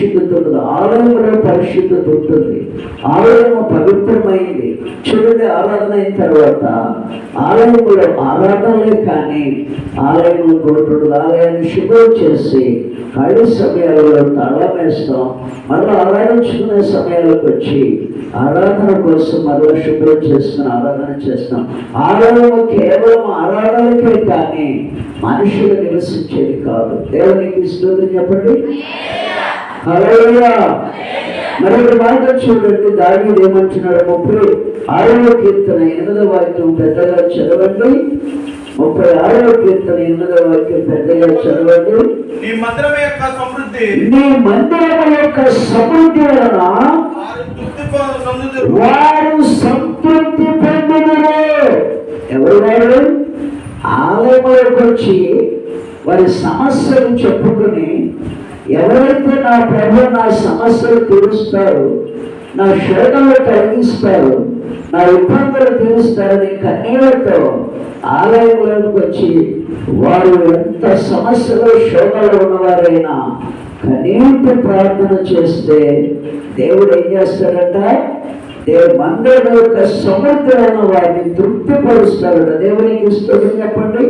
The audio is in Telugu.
పరిశుద్ధత ఉంటుంది. ఆలయంలో పరిశుద్ధత ఉంటుంది. ఆలయం పవిత్రమైంది. చూడండి, ఆరాధన అయిన తర్వాత ఆలయంలో ఆరాధనలే కానీ ఆలయంలో కొడుతుంది. ఆలయాన్ని శుభ్రం చేసి ఖాళీ సమయాలలో తాళం వేస్తాం. మళ్ళీ ఆరాధించుకునే సమయాలకు వచ్చి ఆరాధన కోసం మరలా శుభ్రం చేసుకుని ఆరాధన చేస్తాం. ఆలయం కేవలం ఆరాధనకే కానీ మనుషులు నివసించేది కాదు. దేవునికి స్తోత్రం చెప్పండి. హల్లెలూయా. మరొక మాట చూడండి, దావీదు ఏమంటున్నాడు? 36వ కీర్తన 8వ వాక్యం పెద్దగా చదవండి. 36వ కీర్తన 8వ వాక్యం పెద్దగా చదవండి. నీ మందిరం యొక్క సమృద్ధి వలన వారు సంతృప్తి పొందుదురు. ఎవరు వారు? ఆలయంలోకి వచ్చి వారి సమస్యలు చెప్పుకుని, ఎవరైతే నా ప్రభు నా సమస్యలు తీరుస్తారు, నా శోధనలు కలిగిస్తారు, నా ఇబ్బందులు తీరుస్తారని కన్నీళ్లతో ఆలయంలోకి వచ్చి వారు ఎంత సమస్యలు శోధనలు ఉన్నవారైనా కనీటి ప్రార్థన చేస్తే దేవుడు ఏం చేస్తాడంట? దేవుడు మందిరం యొక్క సమర్థులైన వారిని తృప్తిపరుస్తాడు. దేవునికి స్తోత్రం చెప్పండి.